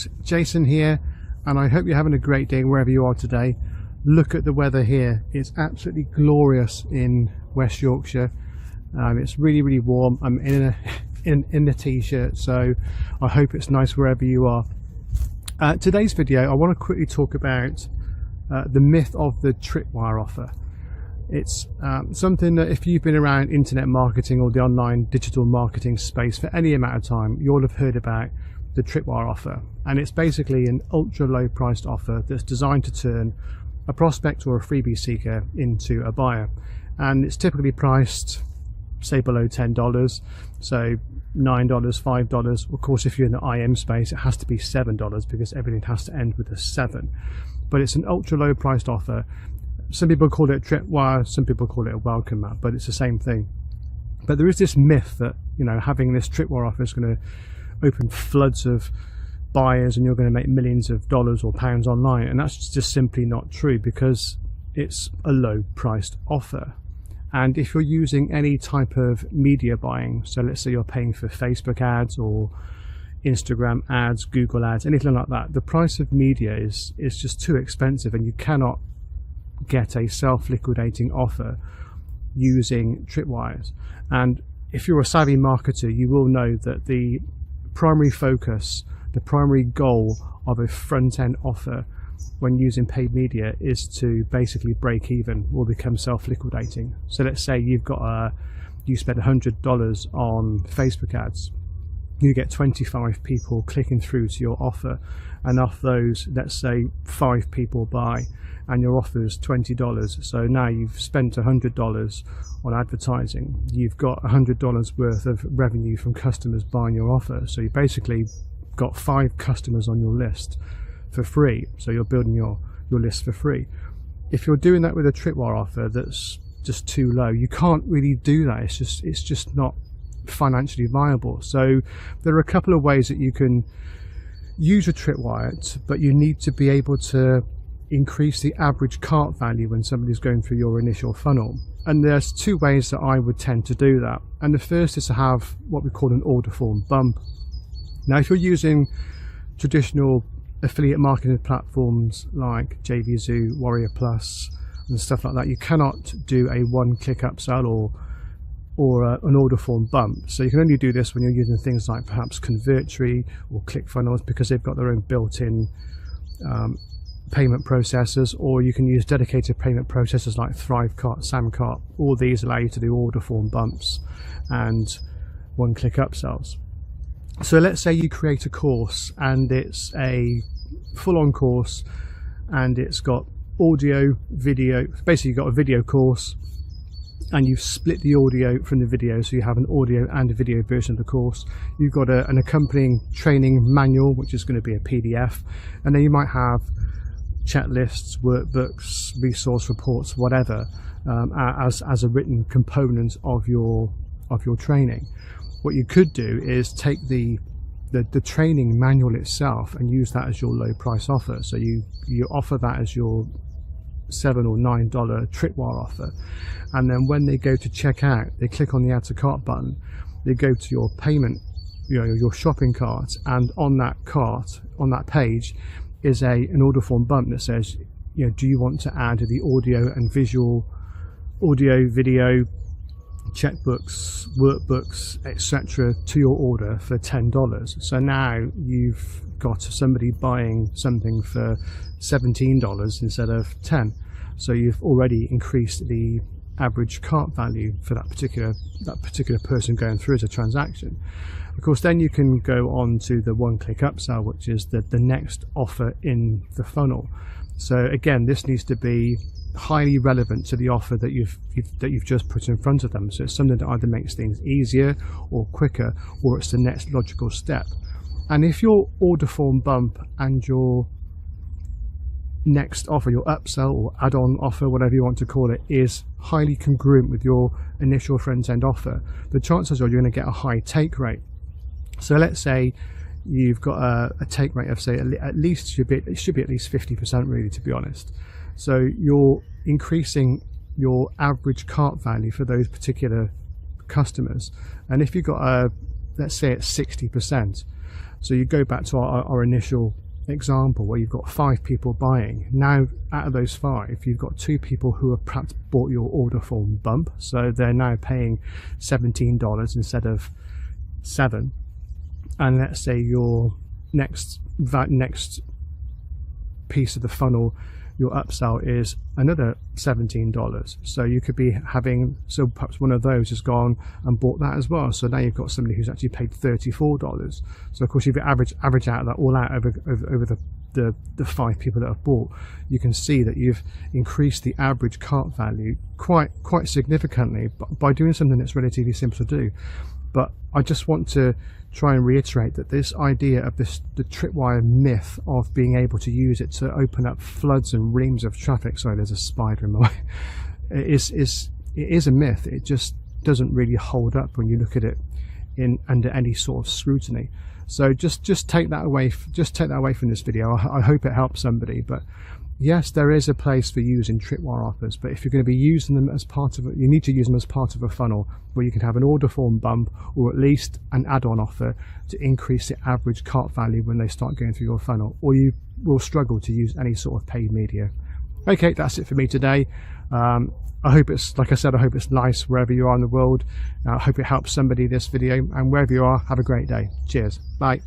folks, Jason here, and I hope you're having a great day wherever you are today. Look at the weather here. It's absolutely glorious in West Yorkshire. It's really warm. I'm in a t-shirt, so I hope it's nice wherever you are. Today's video, I want to quickly talk about the myth of the Tripwire offer. It's something that if you've been around internet marketing or the online digital marketing space for any amount of time, you'll have heard about the Tripwire offer. And it's basically an ultra low priced offer that's designed to turn a prospect or a freebie seeker into a buyer. And it's typically priced, say, below $10, so $9, $5. Of course, if you're in the IM space, it has to be $7 because everything has to end with a 7. But it's an ultra low priced offer. Some people call it a Tripwire, some people call it a welcome mat, but it's the same thing. But there is this myth that, you know, having this Tripwire offer is going to open floods of buyers and you're going to make millions of dollars or pounds online, and that's just simply not true because it's a low priced offer. And if you're using any type of media buying, so let's say you're paying for Facebook ads or Instagram ads, Google ads, anything like that, the price of media is just too expensive, and you cannot get a self-liquidating offer using tripwires. And if you're a savvy marketer, you will know that the primary focus, the primary goal of a front-end offer when using paid media is to basically break even or become self-liquidating. So let's say you spend $100 on Facebook ads, you get 25 people clicking through to your offer, and off those, let's say 5 people buy, and your offer is $20. So now you've spent $100 on advertising. You've got $100 worth of revenue from customers buying your offer. So you basically got 5 customers on your list for free. So you're building your list for free. If you're doing that with a Tripwire offer that's just too low, you can't really do that. It's just not financially viable. So there are a couple of ways that you can use a Tripwire, but you need to be able to increase the average cart value when somebody's going through your initial funnel. And there's 2 ways that I would tend to do that. And the first is to have what we call an order form bump. Now, if you're using traditional affiliate marketing platforms like JVZoo, Warrior Plus and stuff like that, you cannot do a one-click upsell or an order form bump. So you can only do this when you're using things like perhaps Convertry or ClickFunnels, because they've got their own built-in payment processors, or you can use dedicated payment processors like Thrivecart, Samcart. All these allow you to do order form bumps and one-click upsells. So let's say you create a course and it's a full-on course and it's got audio, video. Basically you've got a video course and you've split the audio from the video, so you have an audio and a video version of the course. You've got an accompanying training manual, which is going to be a PDF, and then you might have chat lists, workbooks, resource reports, whatever, as a written component of your training. What you could do is take the training manual itself and use that as your low price offer. So you offer that as your $7 or $9 Tripwire offer, and then when they go to check out, they click on the add to cart button, they go to your payment, your shopping cart, and on that cart, on that page, is an order form bump that says, do you want to add the audio and visual, audio, video, checkbooks, workbooks, etc. to your order for $10. So now you've got somebody buying something for $17 instead of $10. So you've already increased the average cart value for that particular person going through as a transaction. Of course, then you can go on to the one-click upsell, which is the next offer in the funnel. So again, this needs to be highly relevant to the offer that you've just put in front of them. So it's something that either makes things easier or quicker, or it's the next logical step. And if your order form bump and your next offer, your upsell or add-on offer, whatever you want to call it, is highly congruent with your initial front-end offer, the chances are you're going to get a high take rate. So let's say you've got a take rate of, say, at least it should be at least 50%, really, to be honest. So you're increasing your average cart value for those particular customers, and if you've got let's say it's 60%, So you go back to our initial example where you've got 5 people buying. Now out of those 5, you've got 2 people who have perhaps bought your order form bump, so they're now paying $17 instead of $7. And let's say your next piece of the funnel, your upsell, is another $17. So you could be having, so perhaps one of those has gone and bought that as well. So now you've got somebody who's actually paid $34. So of course, if you average out that all out over the 5 people that have bought, you can see that you've increased the average cart value quite significantly by doing something that's relatively simple to do. But I just want to try and reiterate that this idea of the Tripwire myth of being able to use it to open up floods and reams of traffic, sorry, there's a spider in my way, it is a myth. It just doesn't really hold up when you look at it under any sort of scrutiny. So just take that away from this video. I hope it helps somebody. But yes, there is a place for using Tripwire offers, but if you're going to be using them as part of it, you need to use them as part of a funnel where you can have an order form bump or at least an add-on offer to increase the average cart value when they start going through your funnel, or you will struggle to use any sort of paid media. Okay, that's it for me today. I hope it's, like I said, I hope it's nice wherever you are in the world. I hope it helps somebody, this video, and wherever you are, have a great day. Cheers. Bye.